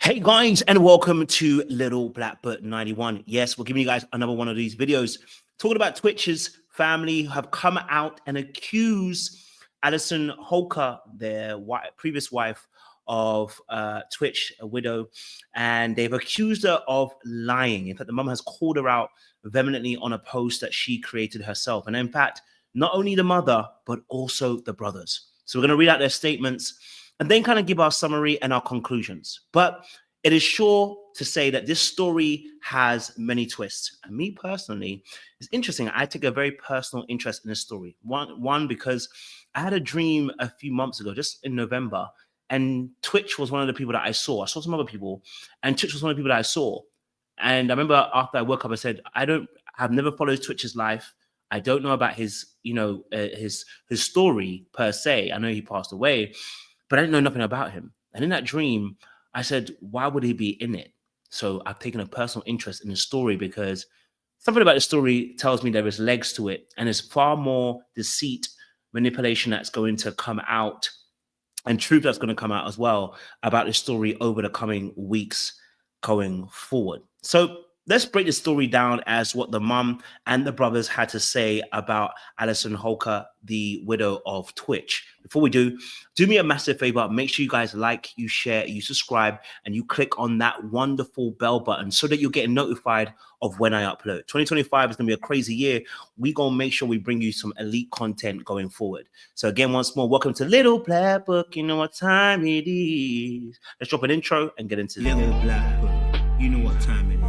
Hey guys, and welcome to Little Black Book 91. Yes, we're giving you guys another one of these videos talking about Twitch's family who have come out and accused Allison Holker, their previous wife of Twitch, a widow, and they've accused her of lying. In fact, the mum has called her out vehemently on a post that she created herself. And in fact, not only the mother, but also the brothers. So we're going to read out their statements and then kind of give our summary and our conclusions. But it is sure to say that this story has many twists. And me personally, it's interesting. I take a very personal interest in this story. One because I had a dream a few months ago, just in November, and Twitch was one of the people that I saw. I saw some other people, and Twitch was one of the people that I saw. And I remember after I woke up, I said, I've never followed Twitch's life. I don't know about his story per se. I know he passed away, but I didn't know nothing about him. And in that dream, I said, why would he be in it? So I've taken a personal interest in the story because something about the story tells me there is legs to it, and there's far more deceit, manipulation that's going to come out, and truth that's going to come out as well about this story over the coming weeks going forward. So let's break the story down as what the mum and the brothers had to say about Allison Holker, the widow of Twitch. Before we do me a massive favor. Make sure you guys like, you share, you subscribe, and you click on that wonderful bell button so that you're getting notified of when I upload. 2025 is going to be a crazy year. We're going to make sure we bring you some elite content going forward. So again, once more, welcome to Little Black Book. You know what time it is. Let's drop an intro and get into it. Little Black Book. You know what time it is.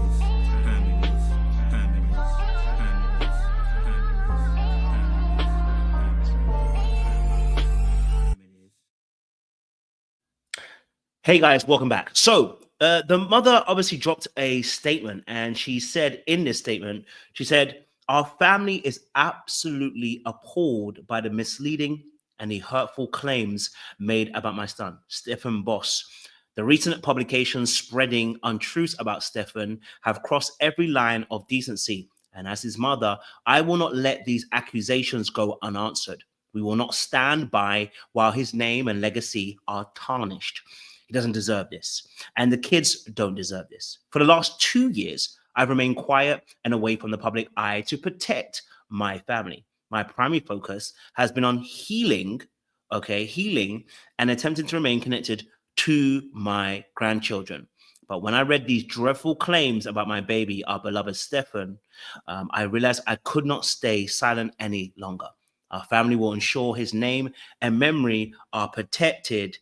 Hey guys, welcome back. So the mother obviously dropped a statement, and she said in this statement, she said, our family is absolutely appalled by the misleading and the hurtful claims made about my son, Stephen Boss. The recent publications spreading untruths about Stephen have crossed every line of decency. And as his mother, I will not let these accusations go unanswered. We will not stand by while his name and legacy are tarnished. He doesn't deserve this. And the kids don't deserve this. For the last 2 years, I've remained quiet and away from the public eye to protect my family. My primary focus has been on healing and attempting to remain connected to my grandchildren. But when I read these dreadful claims about my baby, our beloved Stephen, I realized I could not stay silent any longer. Our family will ensure his name and memory are protected,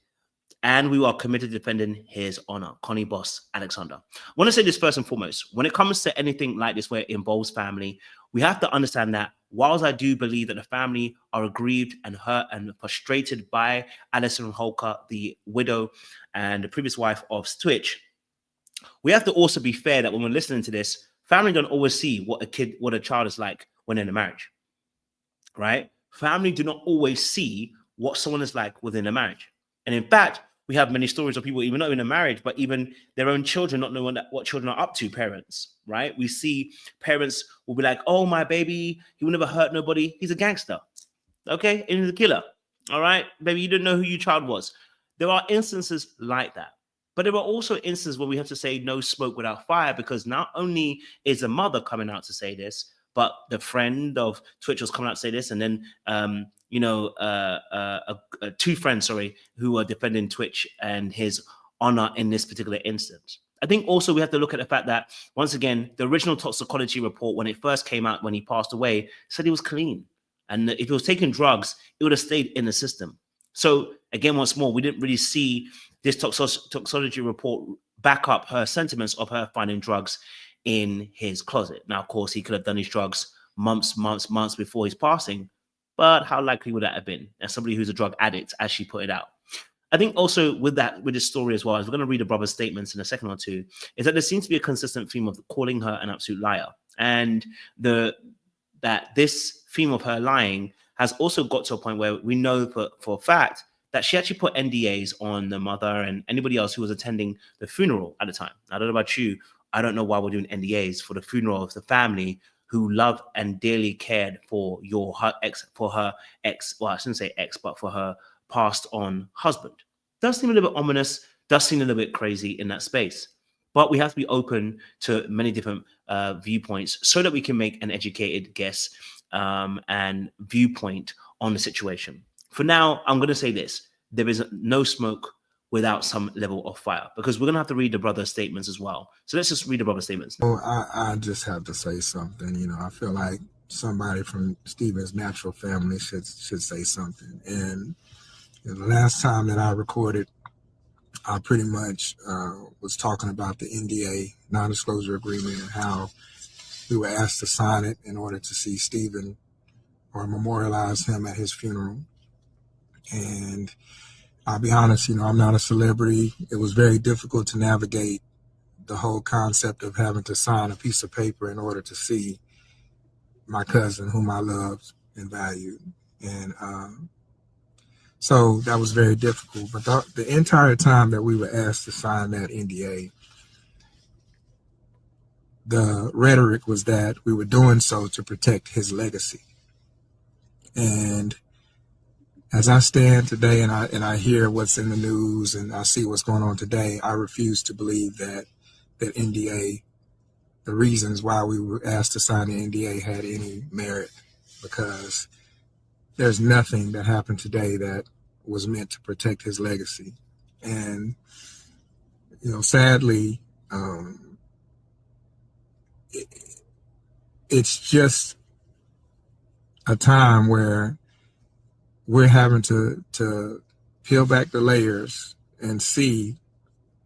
and we are committed to defending his honor. Connie Boss, Alexander. I want to say this first and foremost. When it comes to anything like this where it involves family, we have to understand that whilst I do believe that the family are aggrieved and hurt and frustrated by Allison Holker, the widow and the previous wife of Twitch, we have to also be fair that when we're listening to this, family don't always see what a child is like when in a marriage, right? Family do not always see what someone is like within a marriage. And in fact, we have many stories of people, even not in a marriage, but even their own children not knowing what children are up to, parents, right? We see parents will be like, oh, my baby, he will never hurt nobody. He's a gangster, okay? And he's a killer, all right? Baby, you didn't know who your child was. There are instances like that. But there are also instances where we have to say no smoke without fire, because not only is the mother coming out to say this, but the friend of Twitch was coming out to say this, and then two friends, who are defending Twitch and his honor in this particular instance. I think also we have to look at the fact that, once again, the original toxicology report, when it first came out, when he passed away, said he was clean. And if he was taking drugs, it would have stayed in the system. So again, once more, we didn't really see this toxicology report back up her sentiments of her finding drugs in his closet. Now, of course, he could have done his drugs months before his passing, but how likely would that have been as somebody who's a drug addict, as she put it out? I think also with this story as well, as we're going to read the brother's statements in a second or two, is that there seems to be a consistent theme of calling her an absolute liar. And that this theme of her lying has also got to a point where we know for a fact that she actually put NDAs on the mother and anybody else who was attending the funeral at the time. I don't know about you. I don't know why we're doing NDAs for the funeral of the family who loved and dearly cared for her ex, well, I shouldn't say ex, but for her passed on husband. Does seem a little bit ominous, does seem a little bit crazy in that space. But we have to be open to many different viewpoints so that we can make an educated guess and viewpoint on the situation. For now, I'm going to say this. There is no smoke without some level of fire, because we're going to have to read the brother's statements as well. So let's just read the brother's statements. Well, I just have to say something. You know, I feel like somebody from Stephen's natural family should say something. And the last time that I recorded, I pretty much was talking about the NDA, non-disclosure agreement, and how we were asked to sign it in order to see Stephen or memorialize him at his funeral. And I'll be honest, you know, I'm not a celebrity. It was very difficult to navigate the whole concept of having to sign a piece of paper in order to see my cousin, whom I loved and valued. And so that was very difficult. But the entire time that we were asked to sign that NDA, the rhetoric was that we were doing so to protect his legacy. And as I stand today and I hear what's in the news and I see what's going on today, I refuse to believe that NDA, the reasons why we were asked to sign the NDA, had any merit, because there's nothing that happened today that was meant to protect his legacy. And, you know, sadly, it's just a time where we're having to peel back the layers and see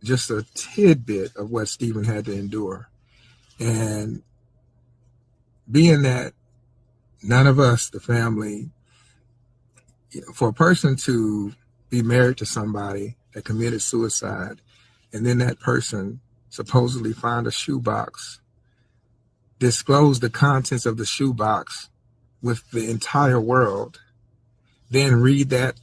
just a tidbit of what Stephen had to endure. And being that none of us, the family, you know, for a person to be married to somebody that committed suicide, and then that person supposedly find a shoebox, disclose the contents of the shoebox with the entire world, then read that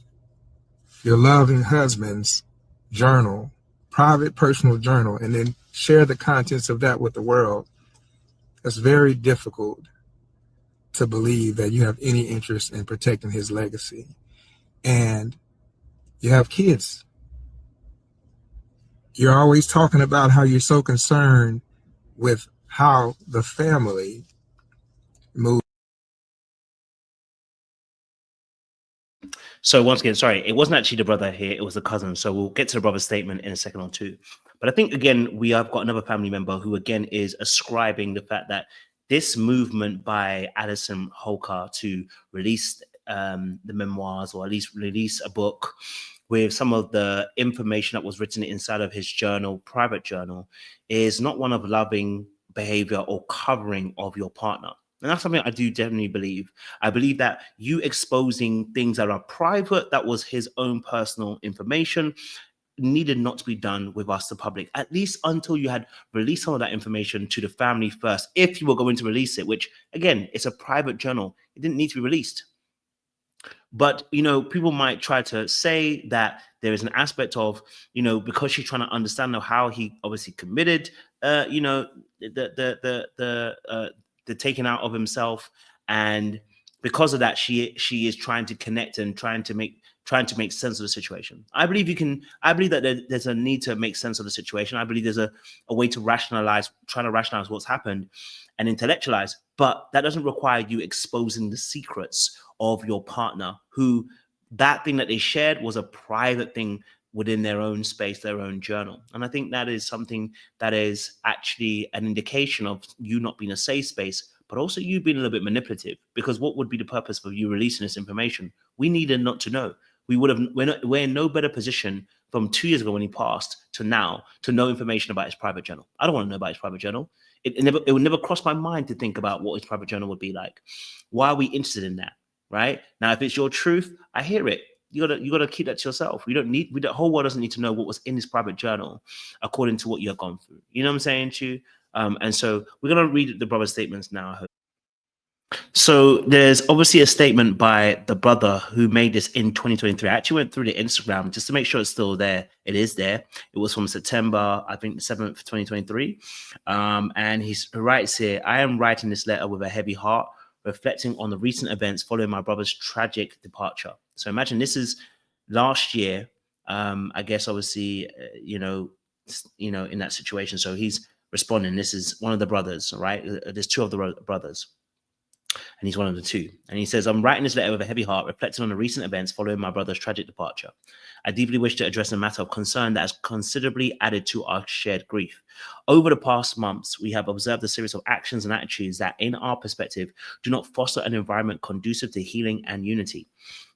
your loving husband's journal, private personal journal, and then share the contents of that with the world, it's very difficult to believe that you have any interest in protecting his legacy. And you have kids. You're always talking about how you're so concerned with how the family moves. So once again, sorry, it wasn't actually the brother here, it was the cousin. So we'll get to the brother's statement in a second or two. But I think, again, we have got another family member who, again, is ascribing the fact that this movement by Allison Holker to release the memoirs, or at least release a book with some of the information that was written inside of his journal, private journal, is not one of loving behavior or covering of your partner. And that's something I do definitely believe. I believe that you exposing things that are private, that was his own personal information, needed not to be done with us, the public, at least until you had released some of that information to the family first, if you were going to release it, which, again, it's a private journal. It didn't need to be released. But, you know, people might try to say that there is an aspect of, you know, because she's trying to understand how he obviously committed, you know, the taking out of himself, and because of that, she is trying to connect and trying to make sense of the situation. I believe that there's a need to make sense of the situation. I believe there's a way to trying to rationalize what's happened and intellectualize, but that doesn't require you exposing the secrets of your partner, who that thing that they shared was a private thing within their own space, their own journal. And I think that is something that is actually an indication of you not being a safe space, but also you being a little bit manipulative, because what would be the purpose of you releasing this information? We needed not to know. We're in no better position from 2 years ago when he passed to now to know information about his private journal. I don't want to know about his private journal. It would never cross my mind to think about what his private journal would be like. Why are we interested in that? Right now, if it's your truth, I hear it. You gotta keep that to yourself. The whole world doesn't need to know what was in his private journal, according to what you have gone through. You know what I'm saying to you? And so we're gonna read the brother's statements now, I hope. So there's obviously a statement by the brother who made this in 2023. I actually went through the Instagram just to make sure it's still there. It is there. It was from September, I think, the 7th, 2023. And he writes here, I am writing this letter with a heavy heart, reflecting on the recent events following my brother's tragic departure. So imagine this is last year, I guess obviously, in that situation. So he's responding. This is one of the brothers, right? There's two of the brothers, and he's one of the two. And he says, I'm writing this letter with a heavy heart, reflecting on the recent events following my brother's tragic departure. I deeply wish to address a matter of concern that has considerably added to our shared grief. Over the past months, we have observed a series of actions and attitudes that, in our perspective, do not foster an environment conducive to healing and unity.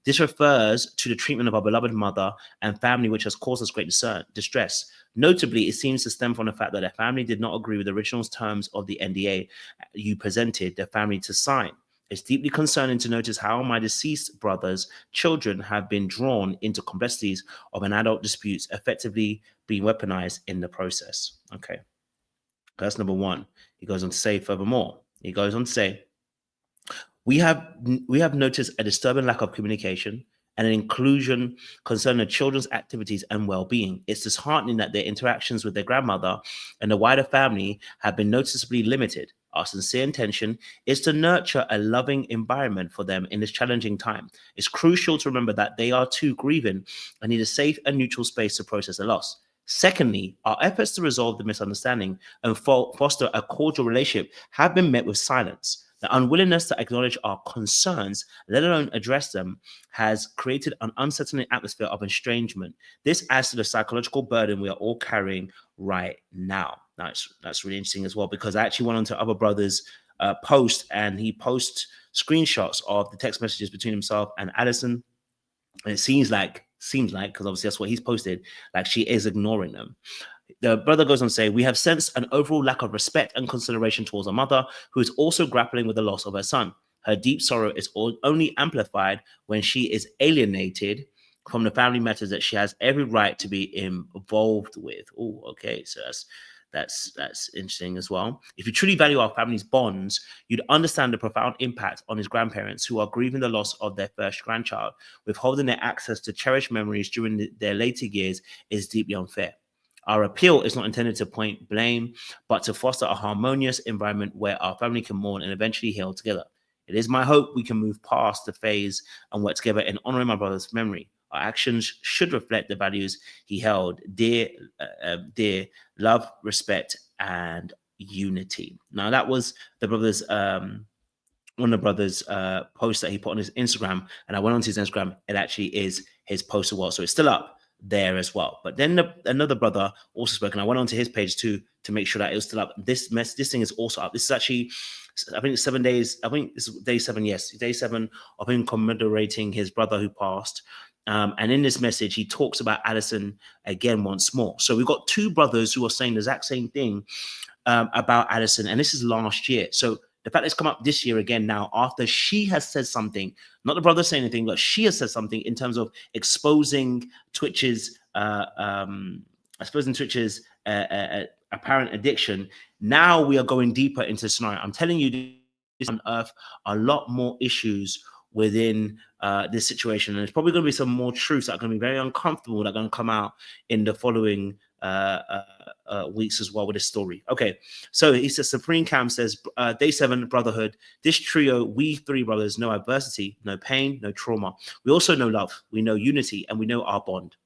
This refers to the treatment of our beloved mother and family, which has caused us great distress. Notably, it seems to stem from the fact that the family did not agree with the original terms of the NDA you presented the family to sign. It's deeply concerning to notice how my deceased brother's children have been drawn into complexities of an adult disputes, effectively being weaponized in the process. Okay, that's number one. He goes on to say furthermore, we have noticed a disturbing lack of communication and an inclusion concerning the children's activities and well-being. It's disheartening that their interactions with their grandmother and the wider family have been noticeably limited. Our sincere intention is to nurture a loving environment for them in this challenging time. It's crucial to remember that they are too grieving and need a safe and neutral space to process the loss. Secondly, our efforts to resolve the misunderstanding and foster a cordial relationship have been met with silence. The unwillingness to acknowledge our concerns, let alone address them, has created an unsettling atmosphere of estrangement. This adds to the psychological burden we are all carrying right now. That's really interesting as well, because I actually went onto other brothers' post, and he posts screenshots of the text messages between himself and Allison. And it seems like, because obviously that's what he's posted, like she is ignoring them. The brother goes on to say, we have sensed an overall lack of respect and consideration towards our mother, who is also grappling with the loss of her son. Her deep sorrow is only amplified when she is alienated from the family matters that she has every right to be involved with. Oh, okay. So that's interesting as well. If you truly value our family's bonds, you'd understand the profound impact on his grandparents who are grieving the loss of their first grandchild. Withholding their access to cherished memories during their later years is deeply unfair. Our appeal is not intended to point blame, but to foster a harmonious environment where our family can mourn and eventually heal together. It is my hope we can move past the phase and work together in honoring my brother's memory. Our actions should reflect the values he held dear, love, respect, and unity. Now, that was the brother's one of the brothers' posts that he put on his Instagram, and I went onto his Instagram. It actually is his post as well, so it's still up there as well. But then another brother also spoke, and I went onto his page too to make sure that it was still up. This thing is also up. This is actually, I think it's 7 days. I think this is day 7. Yes, day 7 of him commemorating his brother who passed. And in this message, he talks about Allison again once more. So we've got two brothers who are saying the exact same thing about Allison, and this is last year. So the fact it's come up this year again now, after she has said something, not the brother saying anything, but she has said something in terms of exposing Twitch's apparent addiction. Now we are going deeper into the scenario. I'm telling you, this unearth a lot more issues within this situation, and there's probably going to be some more truths that are going to be very uncomfortable that are going to come out in the following weeks as well with this story. Okay, so he says, Supreme Cam says, day 7, brotherhood. This trio, we 3 brothers, know adversity, no pain, no trauma. We also know love, we know unity, and we know our bond.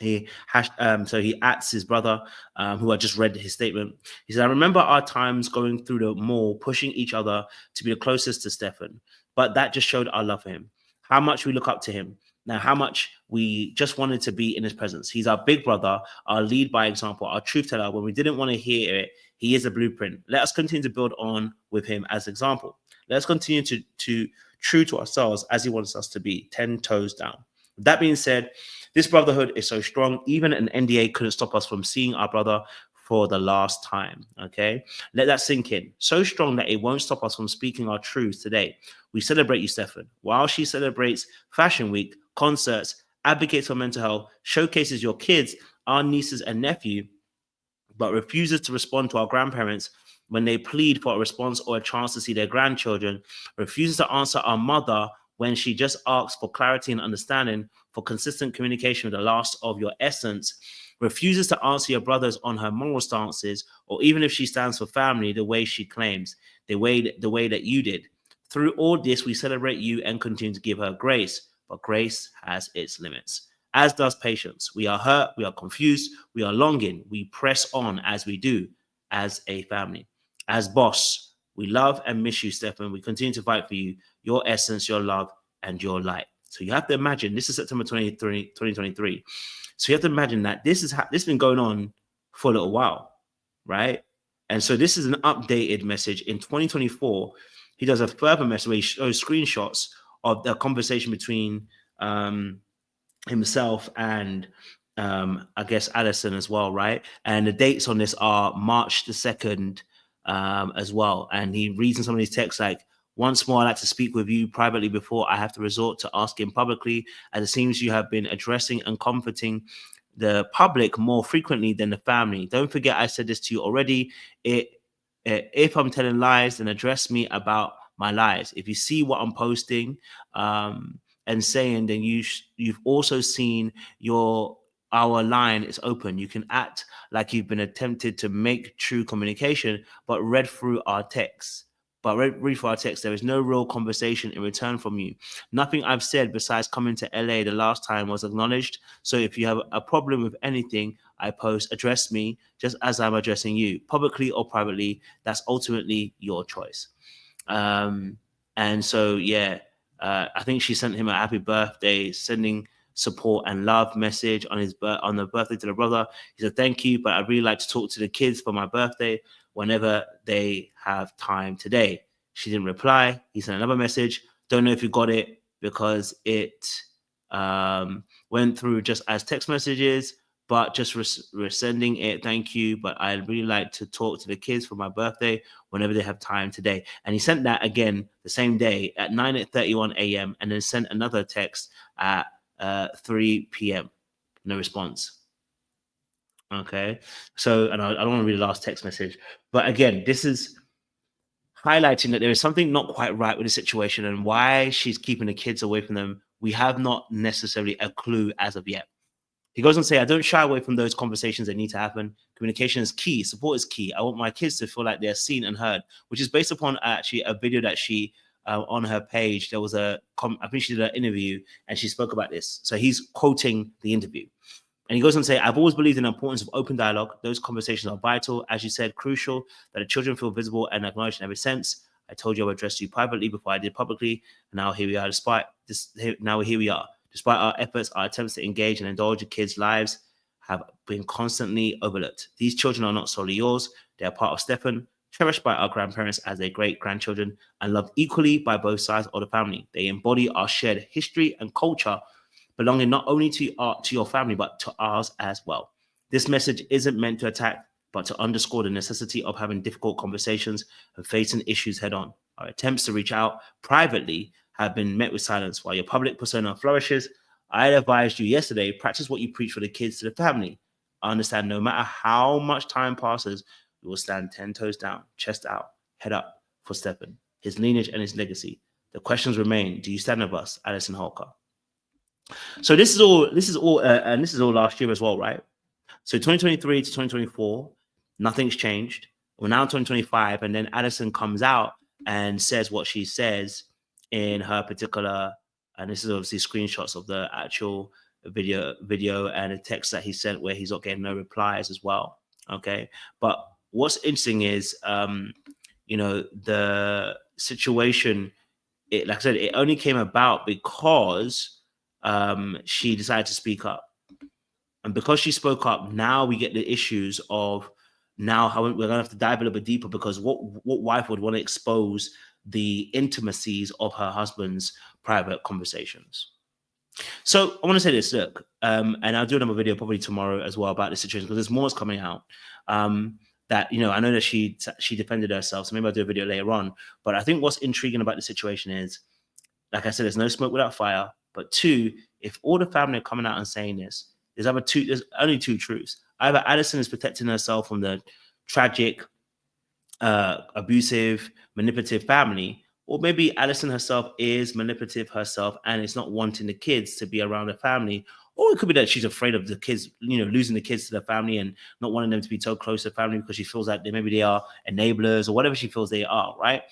So he adds his brother, who I just read his statement. He said, I remember our times going through the mall, pushing each other to be the closest to Stefan, but that just showed our love for him, how much we look up to him. Now, how much we just wanted to be in his presence. He's our big brother, our lead by example, our truth teller. When we didn't want to hear it, he is a blueprint. Let us continue to build on with him as example. Let us continue to true to ourselves as he wants us to be, 10 toes down. With that being said, this brotherhood is so strong, even an NDA couldn't stop us from seeing our brother for the last time, okay? Let that sink in. So strong that it won't stop us from speaking our truths today. We celebrate you, Stefan. While she celebrates Fashion Week, concerts, advocates for mental health, showcases your kids, our nieces and nephew, but refuses to respond to our grandparents when they plead for a response or a chance to see their grandchildren, refuses to answer our mother when she just asks for clarity and understanding, for consistent communication with the last of your essence, refuses to answer your brothers on her moral stances, or even if she stands for family the way she claims, the way that you did. Through all this, we celebrate you and continue to give her grace, but grace has its limits. as does patience. We are hurt, we are confused, we are longing. We press on as we do as a family. As boss, we love and miss you, Stefan. We continue to fight for you, your essence, your love, and your light. So you have to imagine, this is September 23, 2023. So you have to imagine that this has been going on for a little while, right? And so this is an updated message. In 2024, he does a further message where he shows screenshots of the conversation between himself and I guess Allison as well, right? And the dates on this are March the 2nd as well. And he reads in some of these texts like, once more, I'd like to speak with you privately before I have to resort to asking publicly, as it seems you have been addressing and comforting the public more frequently than the family. Don't forget I said this to you already. If I'm telling lies, then address me about my lies. If you see what I'm posting and saying, then you've also seen our line is open. You can act like you've been attempted to make true communication, but read through our text. Read through our text. There is no real conversation in return from you. Nothing I've said besides coming to LA the last time was acknowledged. So if you have a problem with anything I post, address me just as I'm addressing you, publicly or privately. That's ultimately your choice. And so, yeah, I think she sent him a happy birthday, sending support and love message on the birthday to the brother. He said, thank you, but I'd really like to talk to the kids for my birthday whenever they have time today. She didn't reply. He sent another message. Don't know if you got it because it went through just as text messages, but just resending it. Thank you, but I'd really like to talk to the kids for my birthday whenever they have time today. And he sent that again the same day at 9:31 a.m. and then sent another text at 3 p.m. No response. Okay, so, and I don't want to read the last text message, but again, this is highlighting that there is something not quite right with the situation and why she's keeping the kids away from them. We have not necessarily a clue as of yet. He goes on to say, I don't shy away from those conversations that need to happen. Communication is key. Support is key. I want my kids to feel like they're seen and heard, which is based upon actually a video that she, on her page, there was I think she did an interview and she spoke about this. So he's quoting the interview. And he goes on to say, I've always believed in the importance of open dialogue. Those conversations are vital. As you said, crucial that the children feel visible and acknowledged in every sense. I told you I would address you privately before I did publicly. And now here we are. Here we are. Despite our efforts, our attempts to engage and indulge the kids' lives have been constantly overlooked. These children are not solely yours. They are part of Stefan, cherished by our grandparents as their great-grandchildren, and loved equally by both sides of the family. They embody our shared history and culture, belonging not only to your family, but to ours as well. This message isn't meant to attack, but to underscore the necessity of having difficult conversations and facing issues head on. Our attempts to reach out privately have been met with silence. While your public persona flourishes, I advised you yesterday, practice what you preach for the kids to the family. I understand no matter how much time passes, we will stand 10 toes down, chest out, head up for Stefan, his lineage and his legacy. The questions remain. Do you stand with us, Allison Holker? So this is all last year as well, right? So 2023 to 2024, nothing's changed. We're now in 2025, and then Allison comes out and says what she says in her particular, and this is obviously screenshots of the actual video and a text that he sent where he's not getting no replies as well. Okay, but what's interesting is, the situation. Like I said, it only came about because she decided to speak up. And because she spoke up, now we get the issues of now how we're going to have to dive a little bit deeper, because what wife would want to expose the intimacies of her husband's private conversations? So I want to say this, look, and I'll do another video probably tomorrow as well about this situation, because there's more that's coming out. That, I know that she defended herself, so maybe I'll do a video later on. But I think what's intriguing about the situation is, like I said, there's no smoke without fire. But two, if all the family are coming out and saying this, there's only two truths. Either Allison is protecting herself from the tragic, abusive, manipulative family, or maybe Allison herself is manipulative herself and is not wanting the kids to be around the family. Or it could be that she's afraid of the kids, losing the kids to the family and not wanting them to be so close to the family because she feels like maybe they are enablers or whatever she feels they are, right?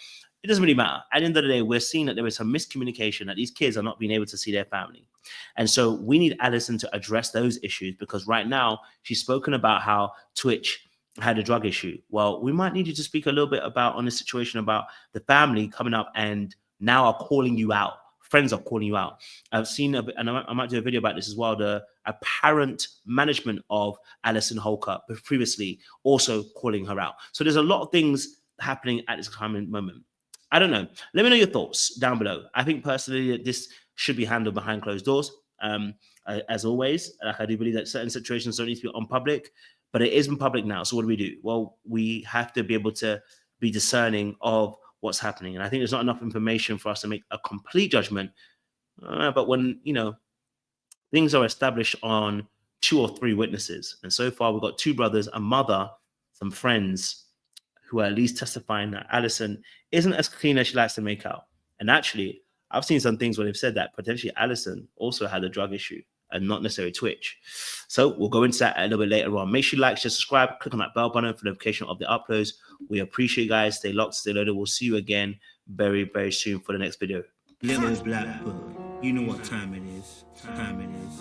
it doesn't really matter. At the end of the day, we're seeing that there is some miscommunication, that these kids are not being able to see their family. And so we need Allison to address those issues, because right now she's spoken about how Twitch had a drug issue. Well, we might need you to speak a little bit about on the situation about the family coming up and now are calling you out. Friends are calling you out. I've seen, and I might do a video about this as well, the apparent management of Allison Holker previously also calling her out. So there's a lot of things happening at this time and moment. I don't know. Let me know your thoughts down below. I think personally that this should be handled behind closed doors. As always, like I do believe that certain situations don't need to be on public, but it is in public now. So what do? Well, we have to be able to be discerning of what's happening. And I think there's not enough information for us to make a complete judgment. But when, things are established on 2 or 3 witnesses, and so far we've got 2 brothers, a mother, some friends who are at least testifying that Allison isn't as clean as she likes to make out. And actually, I've seen some things where they've said that potentially Allison also had a drug issue and not necessarily Twitch. So we'll go into that a little bit later on. Make sure you like, share, subscribe, click on that bell button for notification of the uploads. We appreciate you guys. Stay locked, stay loaded. We'll see you again very, very soon for the next video. Little black book. You know what time it is.